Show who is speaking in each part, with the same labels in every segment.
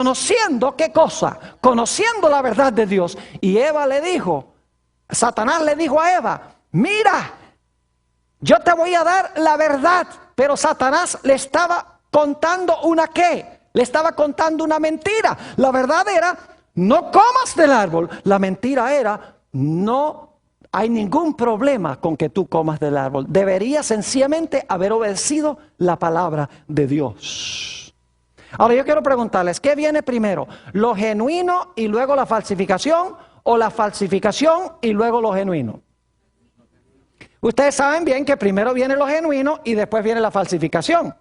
Speaker 1: conociendo, ¿qué cosa? Conociendo la verdad de Dios. Y Eva le dijo, Satanás le dijo a Eva, mira, yo te voy a dar la verdad. Pero Satanás le estaba contando una ¿qué? Le estaba contando una mentira. La verdad era, no comas del árbol. La mentira era, no hay ningún problema con que tú comas del árbol. Deberías sencillamente haber obedecido la palabra de Dios. Ahora yo quiero preguntarles, ¿qué viene primero? ¿Lo genuino y luego la falsificación? ¿O la falsificación y luego lo genuino? Ustedes saben bien que primero viene lo genuino y después viene la falsificación.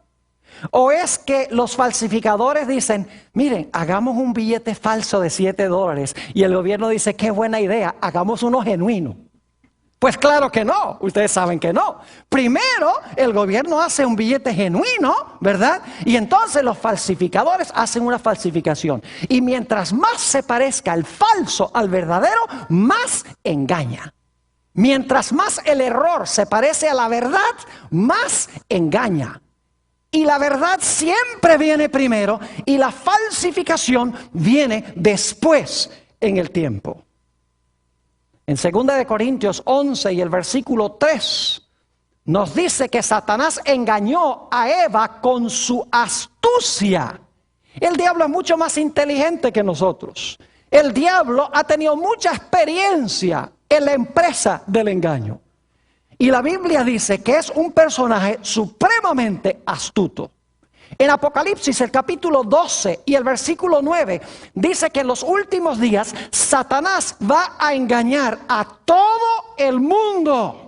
Speaker 1: ¿O es que los falsificadores dicen, miren, hagamos un billete falso de $7 y el gobierno dice, qué buena idea, hagamos uno genuino? Pues claro que no, ustedes saben que no. Primero el gobierno hace un billete genuino, ¿verdad? Y entonces los falsificadores hacen una falsificación. Y mientras más se parezca el falso al verdadero, más engaña. Mientras más el error se parece a la verdad, más engaña. Y la verdad siempre viene primero y la falsificación viene después en el tiempo. En 2 Corintios 11 y el versículo 3 nos dice que Satanás engañó a Eva con su astucia. El diablo es mucho más inteligente que nosotros. El diablo ha tenido mucha experiencia en la empresa del engaño. Y la Biblia dice que es un personaje supremamente astuto. En Apocalipsis, el capítulo 12 y el versículo 9, dice que en los últimos días Satanás va a engañar a todo el mundo.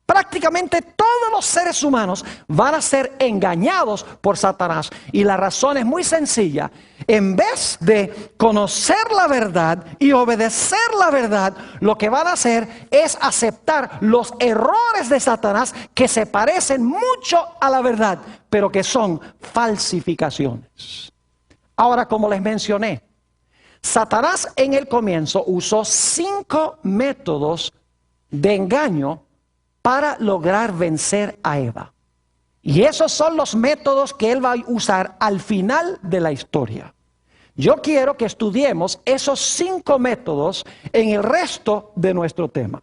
Speaker 1: Prácticamente todos los seres humanos van a ser engañados por Satanás. Y la razón es muy sencilla. En vez de conocer la verdad y obedecer la verdad, lo que van a hacer es aceptar los errores de Satanás que se parecen mucho a la verdad, pero que son falsificaciones. Ahora, como les mencioné, Satanás en el comienzo usó 5 métodos de engaño para lograr vencer a Eva. Y esos son los métodos que él va a usar al final de la historia. Yo quiero que estudiemos esos 5 métodos en el resto de nuestro tema.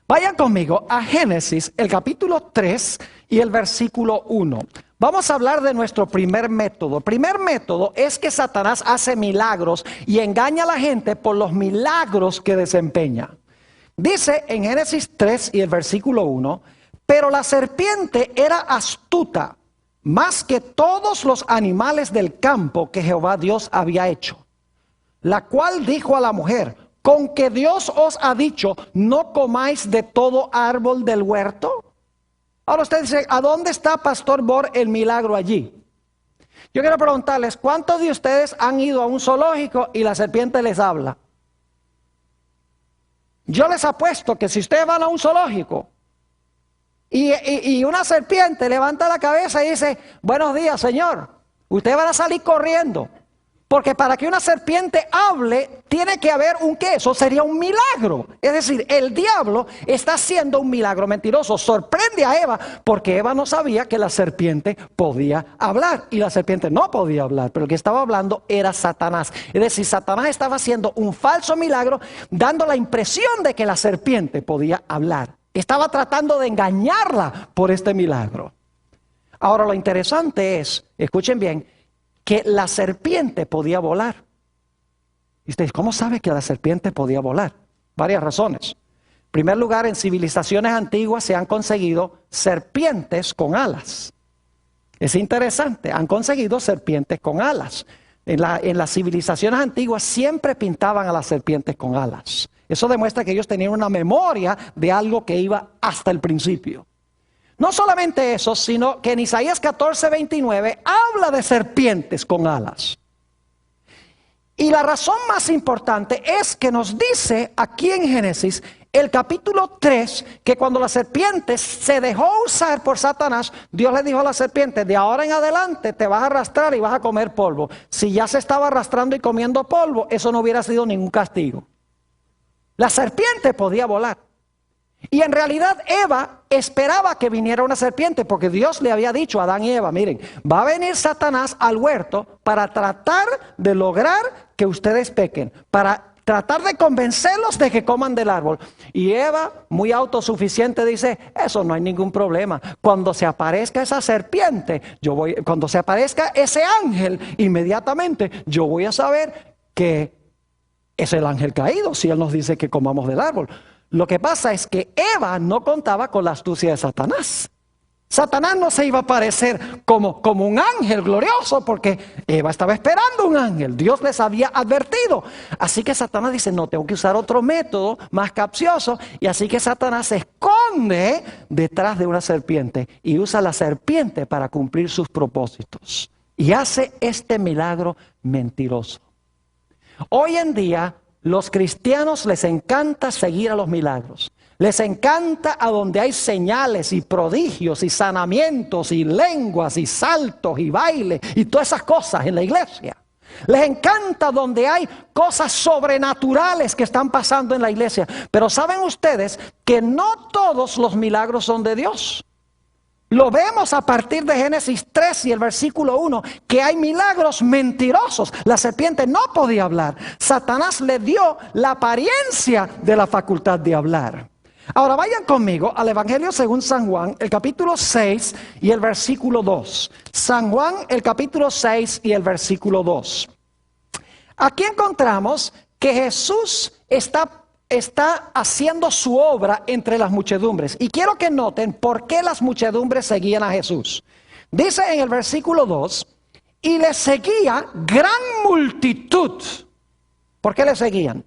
Speaker 1: Vayan conmigo a Génesis, el capítulo 3 y el versículo 1. Vamos a hablar de nuestro primer método. El primer método es que Satanás hace milagros y engaña a la gente por los milagros que desempeña. Dice en Génesis 3 y el versículo 1, pero la serpiente era astuta más que todos los animales del campo que Jehová Dios había hecho, la cual dijo a la mujer, ¿con que Dios os ha dicho, no comáis de todo árbol del huerto? Ahora usted dice, ¿a dónde está, Pastor Bor, el milagro allí? Yo quiero preguntarles, ¿cuántos de ustedes han ido a un zoológico y la serpiente les habla? Yo les apuesto que si ustedes van a un zoológico y una serpiente levanta la cabeza y dice, buenos días, señor, ustedes van a salir corriendo. Porque para que una serpiente hable, tiene que haber un ¿qué? Eso sería un milagro. Es decir, el diablo está haciendo un milagro mentiroso. Sorprende a Eva porque Eva no sabía que la serpiente podía hablar. Y la serpiente no podía hablar, pero el que estaba hablando era Satanás. Es decir, Satanás estaba haciendo un falso milagro, dando la impresión de que la serpiente podía hablar. Estaba tratando de engañarla por este milagro. Ahora lo interesante es, escuchen bien, que la serpiente podía volar. Y ustedes, ¿cómo sabe que la serpiente podía volar? Varias razones. En primer lugar, en civilizaciones antiguas se han conseguido serpientes con alas. Es interesante, han conseguido serpientes con alas. En las civilizaciones antiguas siempre pintaban a las serpientes con alas. Eso demuestra que ellos tenían una memoria de algo que iba hasta el principio. No solamente eso, sino que en Isaías 14:29 habla de serpientes con alas. Y la razón más importante es que nos dice aquí en Génesis, el capítulo 3, que cuando la serpiente se dejó usar por Satanás, Dios le dijo a la serpiente, de ahora en adelante te vas a arrastrar y vas a comer polvo. Si ya se estaba arrastrando y comiendo polvo, eso no hubiera sido ningún castigo. La serpiente podía volar. Y en realidad Eva esperaba que viniera una serpiente, porque Dios le había dicho a Adán y Eva, miren, va a venir Satanás al huerto para tratar de lograr que ustedes pequen, para tratar de convencerlos de que coman del árbol. Y Eva, muy autosuficiente, dice, eso no hay ningún problema. Cuando se aparezca esa serpiente, cuando se aparezca ese ángel, inmediatamente yo voy a saber que es el ángel caído, si él nos dice que comamos del árbol. Lo que pasa es que Eva no contaba con la astucia de Satanás. Satanás no se iba a aparecer como un ángel glorioso, porque Eva estaba esperando un ángel. Dios les había advertido. Así que Satanás dice, no, tengo que usar otro método más capcioso. Y así que Satanás se esconde detrás de una serpiente y usa la serpiente para cumplir sus propósitos. Y hace este milagro mentiroso. Hoy en día, los cristianos les encanta seguir a los milagros. Les encanta a donde hay señales y prodigios y sanamientos y lenguas y saltos y bailes y todas esas cosas en la iglesia. Les encanta donde hay cosas sobrenaturales que están pasando en la iglesia. Pero ¿saben ustedes que no todos los milagros son de Dios? Lo vemos a partir de Génesis 3 y el versículo 1, que hay milagros mentirosos. La serpiente no podía hablar. Satanás le dio la apariencia de la facultad de hablar. Ahora vayan conmigo al Evangelio según San Juan, el capítulo 6 y el versículo 2. San Juan, el capítulo 6 y el versículo 2. Aquí encontramos que Jesús está haciendo su obra entre las muchedumbres. Y quiero que noten por qué las muchedumbres seguían a Jesús. Dice en el versículo 2, y le seguía gran multitud. ¿Por qué le seguían?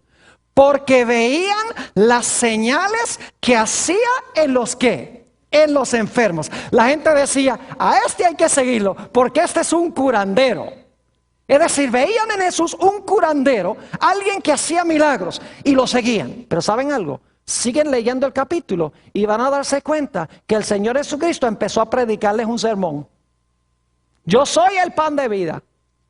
Speaker 1: Porque veían las señales que hacía en los ¿qué? En los enfermos. La gente decía, a este hay que seguirlo, porque este es un curandero. Es decir, veían en Jesús un curandero, alguien que hacía milagros, y lo seguían. Pero ¿saben algo? Siguen leyendo el capítulo y van a darse cuenta que el Señor Jesucristo empezó a predicarles un sermón. Yo soy el pan de vida.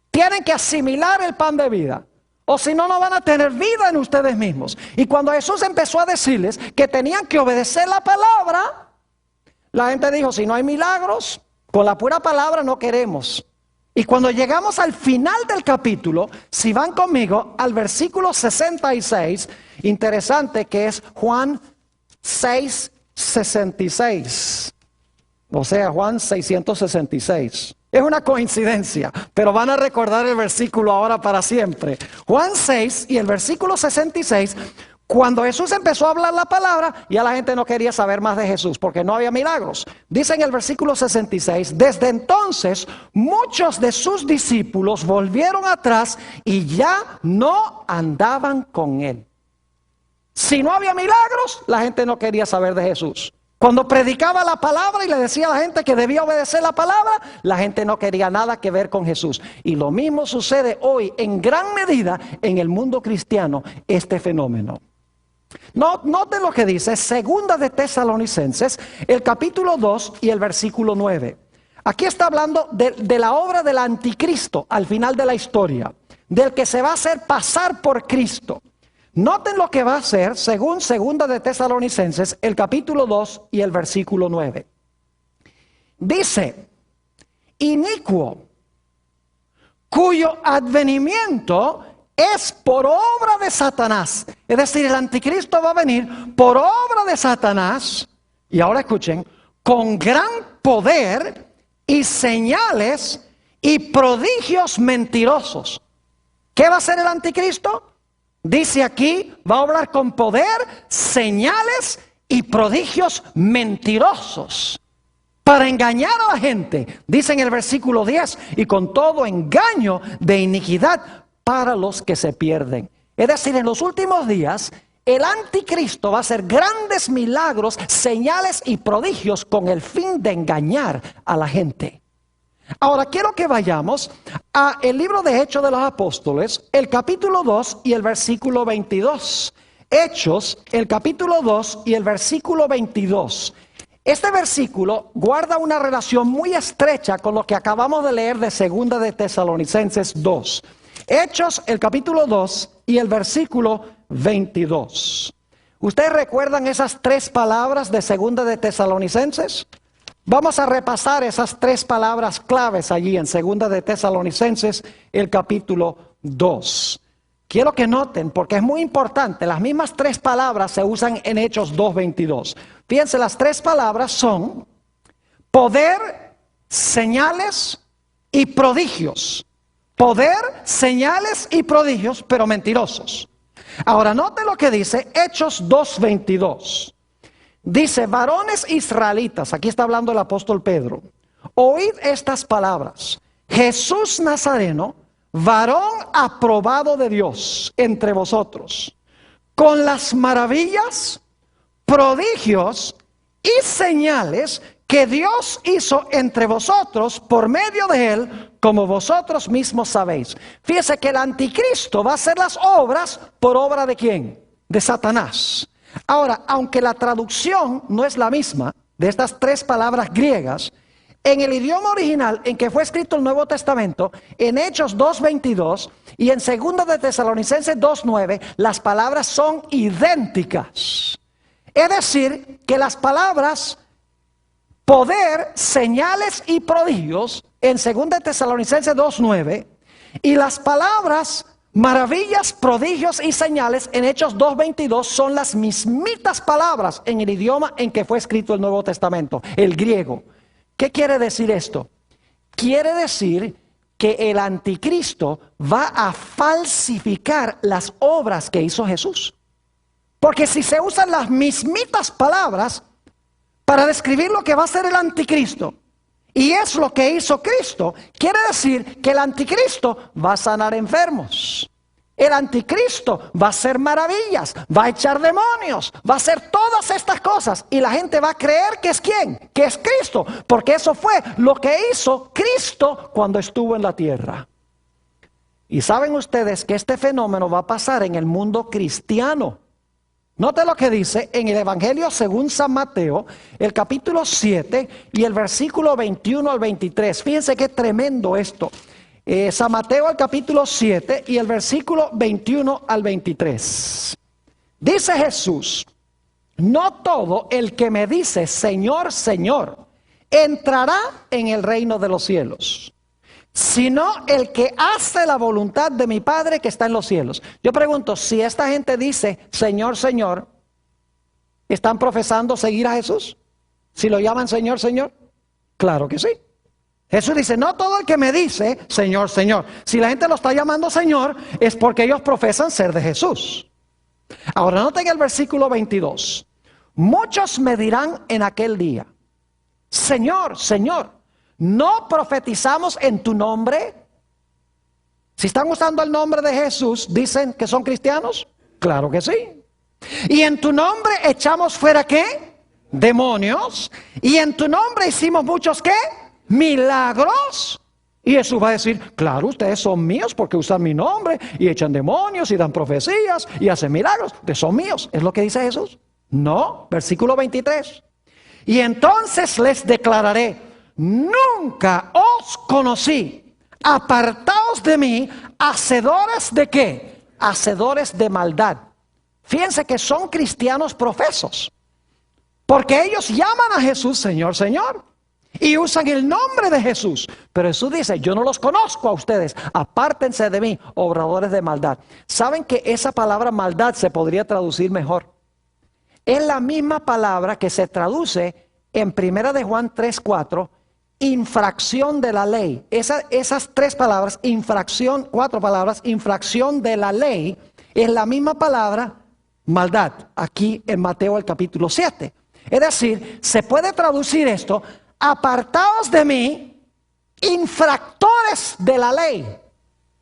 Speaker 1: Tienen que asimilar el pan de vida, o si no, no van a tener vida en ustedes mismos. Y cuando Jesús empezó a decirles que tenían que obedecer la palabra, la gente dijo, si no hay milagros, con la pura palabra no queremos. Y cuando llegamos al final del capítulo, si van conmigo al versículo 66, interesante que es Juan 6:66. O sea, Juan 666. Es una coincidencia, pero van a recordar el versículo ahora para siempre. Juan 6 y el versículo 66, cuando Jesús empezó a hablar la palabra, ya la gente no quería saber más de Jesús, porque no había milagros. Dice en el versículo 66, desde entonces muchos de sus discípulos volvieron atrás y ya no andaban con él. Si no había milagros, la gente no quería saber de Jesús. Cuando predicaba la palabra y le decía a la gente que debía obedecer la palabra, la gente no quería nada que ver con Jesús. Y lo mismo sucede hoy en gran medida en el mundo cristiano, este fenómeno. Noten lo que dice Segunda de Tesalonicenses, el capítulo 2 y el versículo 9. Aquí está hablando de la obra del anticristo al final de la historia, del que se va a hacer pasar por Cristo. Noten lo que va a hacer según Segunda de Tesalonicenses, el capítulo 2 y el versículo 9. Dice, inicuo, cuyo advenimiento es por obra de Satanás. Es decir, el anticristo va a venir por obra de Satanás. Y ahora escuchen, con gran poder y señales y prodigios mentirosos. ¿Qué va a hacer el anticristo? Dice aquí, va a obrar con poder, señales y prodigios mentirosos para engañar a la gente. Dice en el versículo 10, y con todo engaño de iniquidad para los que se pierden. Es decir, en los últimos días, el anticristo va a hacer grandes milagros, señales y prodigios con el fin de engañar a la gente. Ahora quiero que vayamos a el libro de Hechos de los Apóstoles, el capítulo 2 y el versículo 22. Hechos, el capítulo 2 y el versículo 22. Este versículo guarda una relación muy estrecha con lo que acabamos de leer de Segunda de Tesalonicenses 2. Hechos, el capítulo 2 y el versículo 22. ¿Ustedes recuerdan esas 3 palabras de Segunda de Tesalonicenses? Vamos a repasar esas 3 palabras claves allí en Segunda de Tesalonicenses, el capítulo 2. Quiero que noten, porque es muy importante, las mismas 3 palabras se usan en Hechos 2:22. Fíjense, las 3 palabras son poder, señales y prodigios. Poder, señales y prodigios, pero mentirosos. Ahora, note lo que dice Hechos 2:22. Dice, varones israelitas, aquí está hablando el apóstol Pedro, oíd estas palabras. Jesús Nazareno, varón aprobado de Dios entre vosotros, con las maravillas, prodigios y señales que Dios hizo entre vosotros por medio de él, como vosotros mismos sabéis. Fíjese que el anticristo va a hacer las obras por obra de ¿quién? De Satanás. Ahora, aunque la traducción no es la misma de estas 3 palabras griegas, en el idioma original en que fue escrito el Nuevo Testamento, en Hechos 2:22 y en 2 de Tesalonicenses 2:9, las palabras son idénticas. Es decir, que las palabras poder, señales y prodigios en 2 de Tesalonicenses 2:9 y las palabras maravillas, prodigios y señales en Hechos 2:22 son las mismitas palabras en el idioma en que fue escrito el Nuevo Testamento, el griego. ¿Qué quiere decir esto? Quiere decir que el anticristo va a falsificar las obras que hizo Jesús. Porque si se usan las mismitas palabras para describir lo que va a ser el anticristo, y es lo que hizo Cristo, quiere decir que el anticristo va a sanar enfermos. El anticristo va a hacer maravillas, va a echar demonios, va a hacer todas estas cosas. Y la gente va a creer que es ¿quién? Que es Cristo. Porque eso fue lo que hizo Cristo cuando estuvo en la tierra. Y saben ustedes que este fenómeno va a pasar en el mundo cristiano. Note lo que dice en el Evangelio según San Mateo, el capítulo 7 y el versículo 21 al 23. Fíjense qué tremendo esto. San Mateo, el capítulo 7 y el versículo 21 al 23. Dice Jesús, no todo el que me dice Señor, Señor, entrará en el reino de los cielos, sino el que hace la voluntad de mi Padre que está en los cielos. Yo pregunto, si esta gente dice Señor, Señor, ¿están profesando seguir a Jesús? ¿Si lo llaman Señor, Señor? Claro que sí. Jesús dice, no todo el que me dice Señor, Señor. Si la gente lo está llamando Señor, es porque ellos profesan ser de Jesús. Ahora noten el versículo 22. Muchos me dirán en aquel día, Señor, Señor, ¿no profetizamos en tu nombre? Si están usando el nombre de Jesús, ¿dicen que son cristianos? Claro que sí. ¿Y en tu nombre echamos fuera qué? Demonios. ¿Y en tu nombre hicimos muchos qué? Milagros. Y Jesús va a decir, claro, ustedes son míos porque usan mi nombre y echan demonios y dan profecías y hacen milagros. Ustedes son míos. ¿Es lo que dice Jesús? No, versículo 23. Y entonces les declararé, nunca os conocí. Apartaos de mí, hacedores de qué? Hacedores de maldad. Fíjense que son cristianos profesos, porque ellos llaman a Jesús Señor, Señor, y usan el nombre de Jesús. Pero Jesús dice, yo no los conozco a ustedes, apártense de mí, obradores de maldad. ¿Saben que esa palabra maldad se podría traducir mejor? Es la misma palabra que se traduce en 1 de Juan 3:4, infracción de la ley. Esas 3 palabras, infracción, 4 palabras, infracción de la ley, es la misma palabra maldad, aquí en Mateo el capítulo 7. Es decir, se puede traducir esto, apartaos de mí, infractores de la ley.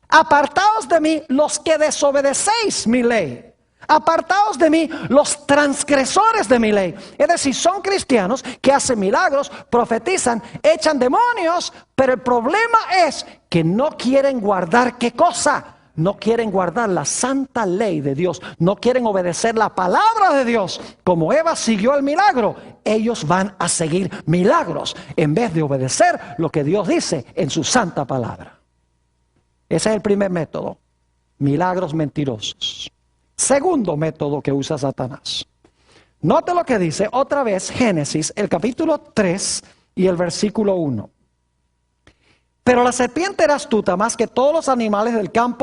Speaker 1: Apartaos de mí los que desobedecéis mi ley. Apartaos de mí los transgresores de mi ley. Es decir, son cristianos que hacen milagros, profetizan, echan demonios, pero el problema es que no quieren guardar ¿qué cosa? No quieren guardar la santa ley de Dios. No quieren obedecer la palabra de Dios. Como Eva siguió el milagro, ellos van a seguir milagros en vez de obedecer lo que Dios dice en su santa palabra. Ese es el primer método. Milagros mentirosos. Segundo método que usa Satanás. Note lo que dice otra vez Génesis, el capítulo 3 y el versículo 1. Pero la serpiente era astuta más que todos los animales del campo